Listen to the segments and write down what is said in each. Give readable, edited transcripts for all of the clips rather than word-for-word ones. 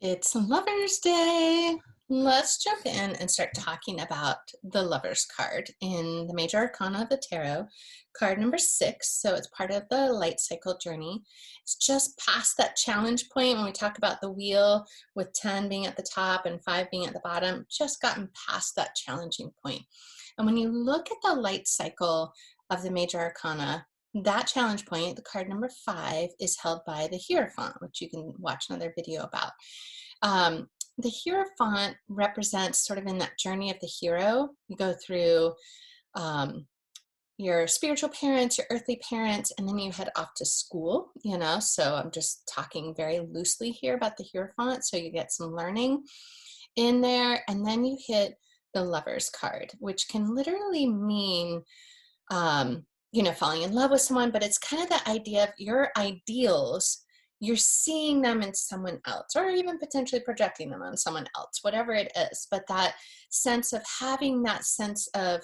It's Lover's Day. Let's jump in and start talking about the Lover's card in the Major Arcana of the Tarot, card number 6. So it's part of the light cycle journey. It's just past that challenge point when we talk about the wheel with 10 being at the top and 5 being at the bottom, just gotten past that challenging point. And when you look at the light cycle of the Major Arcana, that challenge point, the card number 5, is held by the Hierophant, which you can watch another video about. The Hierophant represents sort of in that journey of the hero. You go through your spiritual parents, your earthly parents, and then you head off to school, so I'm just talking very loosely here about the Hierophant, so you get some learning in there, and then you hit the Lover's card, which can literally mean falling in love with someone, but it's kind of the idea of your ideals. You're seeing them in someone else, or even potentially projecting them on someone else, whatever it is. But that sense of having that sense of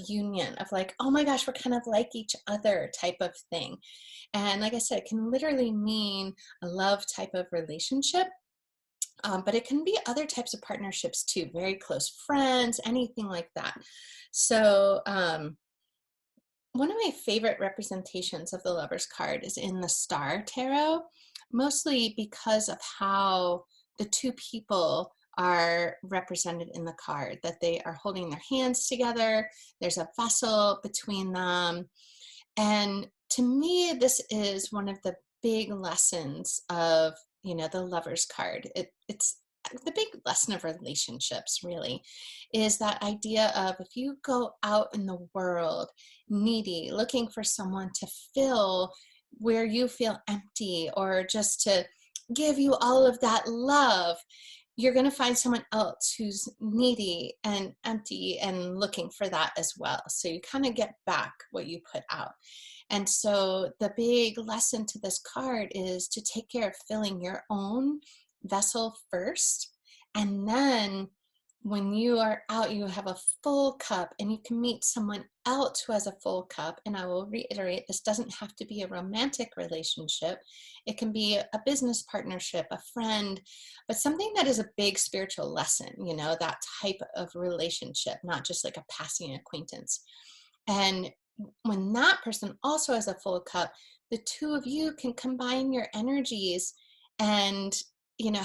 union, of like, oh my gosh, we're kind of like each other type of thing. And like I said, it can literally mean a love type of relationship. But it can be other types of partnerships too, very close friends, anything like that. So one of my favorite representations of the Lover's card is in the Star Tarot, mostly because of how the two people are represented in the card, that they are holding their hands together, there's a vessel between them. And to me, this is one of the big lessons of, the Lover's card. It's the big lesson of relationships, really, is that idea of if you go out in the world needy, looking for someone to fill where you feel empty, or just to give you all of that love, you're going to find someone else who's needy and empty and looking for that as well. So you kind of get back what you put out. And so the big lesson to this card is to take care of filling your own vessel first. And then when you are out, you have a full cup, and you can meet someone else who has a full cup. And I will reiterate, this doesn't have to be a romantic relationship. It can be a business partnership, a friend, but something that is a big spiritual lesson, that type of relationship, not just like a passing acquaintance. And when that person also has a full cup, the two of you can combine your energies and,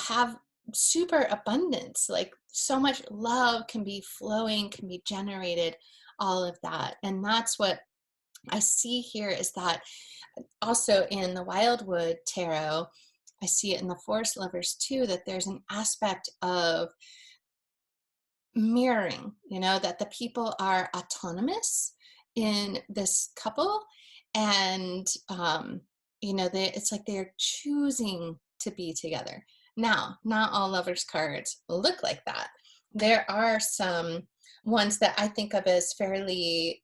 have super abundance, like so much love can be flowing, can be generated, all of that. And that's what I see here, is that also in the Wildwood Tarot, I see it in the Forest Lovers too, that there's an aspect of mirroring, that the people are autonomous in this couple, and it's like they're choosing to be together. Now, not all Lovers cards look like that. There are some ones that I think of as fairly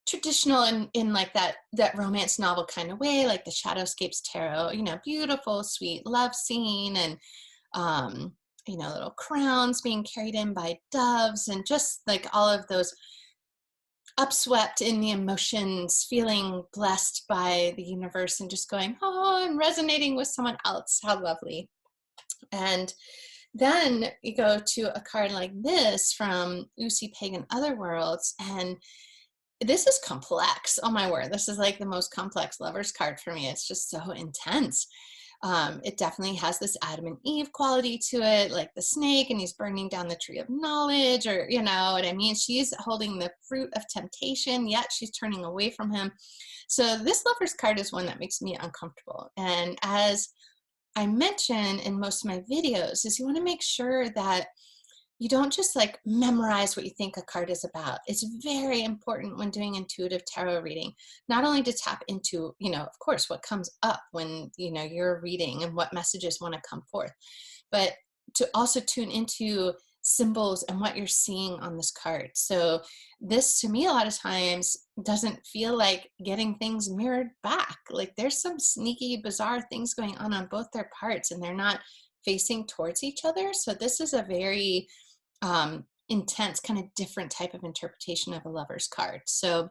traditional in like that romance novel kind of way, like the Shadowscapes Tarot, beautiful, sweet love scene, and little crowns being carried in by doves, and just like all of those upswept in the emotions, feeling blessed by the universe, and just going, oh, I'm resonating with someone else. How lovely. And then you go to a card like this from Lucy Pagan Otherworlds, and this is complex. Oh my word, this is like the most complex Lover's card for me. It's just so intense. It definitely has this Adam and Eve quality to it, like the snake, and he's burning down the tree of knowledge, or you know what I mean? She's holding the fruit of temptation, yet she's turning away from him. So this Lover's card is one that makes me uncomfortable. And as I mention in most of my videos, is you want to make sure that you don't just like memorize what you think a card is about. It's very important when doing intuitive tarot reading, not only to tap into, of course, what comes up when, you're reading and what messages want to come forth, but to also tune into symbols and what you're seeing on this card. So this, to me, a lot of times doesn't feel like getting things mirrored back. Like there's some sneaky, bizarre things going on both their parts, and they're not facing towards each other. So this is a very intense, kind of different type of interpretation of a Lover's card. So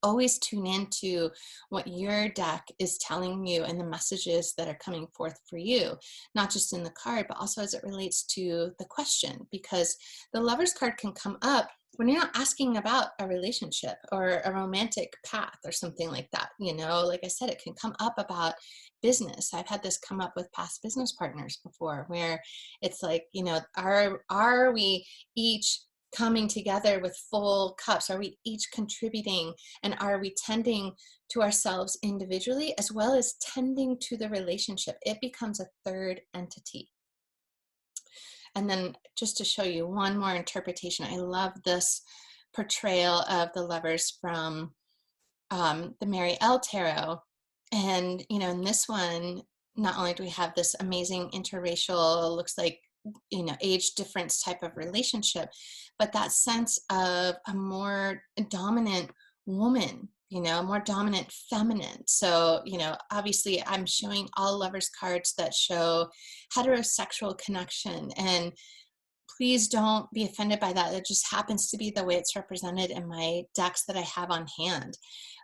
Always tune into what your deck is telling you and the messages that are coming forth for you, not just in the card, but also as it relates to the question, because the Lover's card can come up when you're not asking about a relationship or a romantic path or something like that. Like I said, it can come up about business. I've had this come up with past business partners before, where it's like, are we each coming together with full cups? Are we each contributing, and are we tending to ourselves individually as well as tending to the relationship? It becomes a third entity. And then just to show you one more interpretation, I love this portrayal of the Lovers from the Mary L. Tarot. And, in this one, not only do we have this amazing interracial, looks like, age difference type of relationship, but that sense of a more dominant woman, more dominant feminine. So, obviously I'm showing all Lovers cards that show heterosexual connection, and please don't be offended by that. It just happens to be the way it's represented in my decks that I have on hand.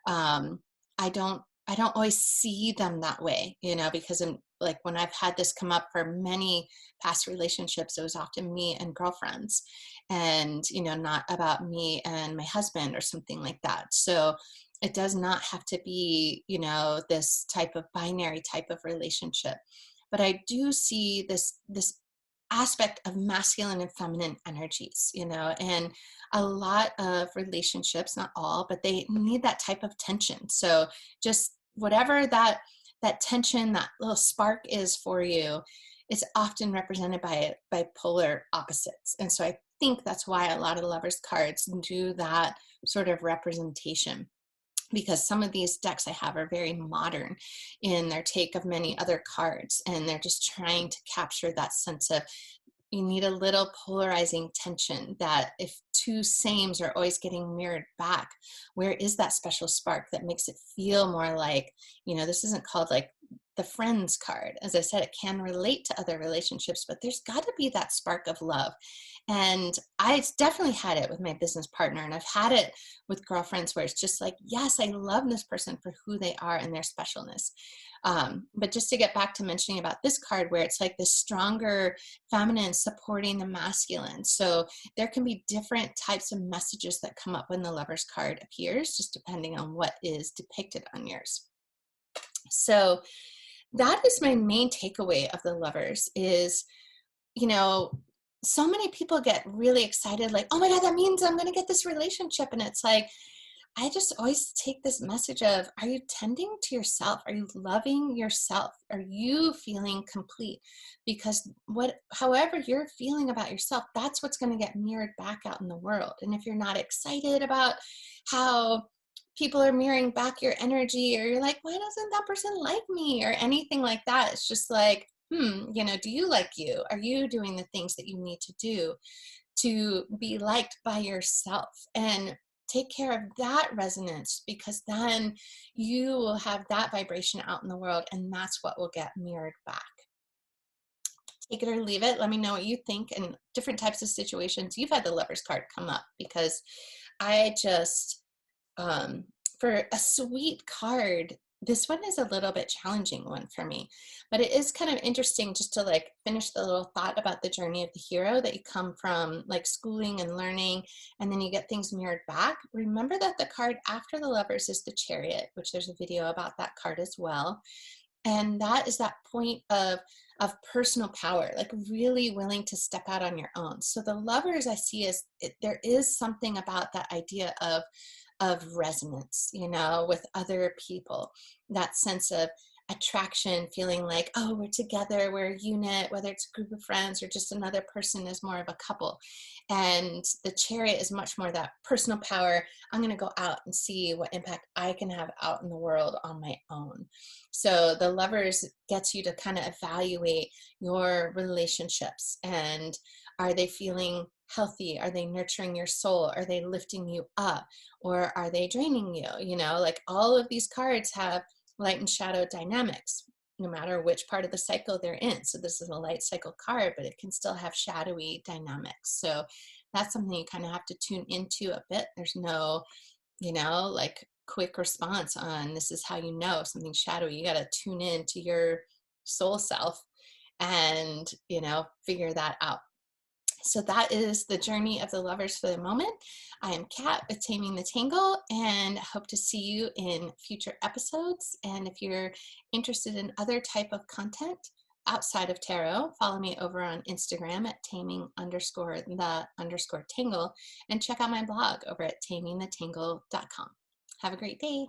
I don't always see them that way, because like when I've had this come up for many past relationships, it was often me and girlfriends, and not about me and my husband or something like that. So it does not have to be, this type of binary type of relationship. But I do see this aspect of masculine and feminine energies, and a lot of relationships, not all, but they need that type of tension. So just whatever that tension, that little spark is for you, it's often represented by polar opposites. And so I think that's why a lot of the Lovers cards do that sort of representation, because some of these decks I have are very modern in their take of many other cards, and they're just trying to capture that sense of, you need a little polarizing tension, that if two sames are always getting mirrored back, where is that special spark that makes it feel more like, this isn't called like the Friends card. As I said, it can relate to other relationships, but there's got to be that spark of love. And I definitely had it with my business partner, and I've had it with girlfriends, where it's just like, yes, I love this person for who they are and their specialness. But just to get back to mentioning about this card, where it's like this stronger feminine supporting the masculine. So there can be different types of messages that come up when the Lovers card appears, just depending on what is depicted on yours. So that is my main takeaway of the Lovers is, so many people get really excited, like, oh my God, that means I'm going to get this relationship. And it's like, I just always take this message of, are you tending to yourself? Are you loving yourself? Are you feeling complete? Because however you're feeling about yourself, that's what's going to get mirrored back out in the world. And if you're not excited about how people are mirroring back your energy, or you're like, why doesn't that person like me, or anything like that, it's just like, do you like you? Are you doing the things that you need to do to be liked by yourself? And take care of that resonance, because then you will have that vibration out in the world, and that's what will get mirrored back. Take it or leave it. Let me know what you think in different types of situations you've had the Lovers card come up, because I just, for a sweet card, this one is a little bit challenging one for me, but it is kind of interesting just to like finish the little thought about the journey of the hero, that you come from like schooling and learning, and then you get things mirrored back. Remember that the card after the Lovers is the Chariot, which there's a video about that card as well. And that is that point of personal power, like really willing to step out on your own. So the Lovers I see is, there is something about that idea of resonance, with other people, that sense of attraction, feeling like, oh, we're together, we're a unit, whether it's a group of friends or just another person is more of a couple. And the Chariot is much more that personal power. I'm going to go out and see what impact I can have out in the world on my own. So the Lovers gets you to kind of evaluate your relationships, and are they feeling healthy? Are they nurturing your soul? Are they lifting you up? Or are they draining you? Like all of these cards have light and shadow dynamics, no matter which part of the cycle they're in. So this is a light cycle card, but it can still have shadowy dynamics. So that's something you kind of have to tune into a bit. There's no, like quick response on this is how you know something's shadowy. You got to tune in to your soul self and, figure that out. So that is the journey of the lovers for the moment. I am Kat with Taming the Tangle and hope to see you in future episodes. And if you're interested in other type of content outside of tarot, follow me over on Instagram at taming_the_tangle and check out my blog over at tamingthetangle.com. Have a great day.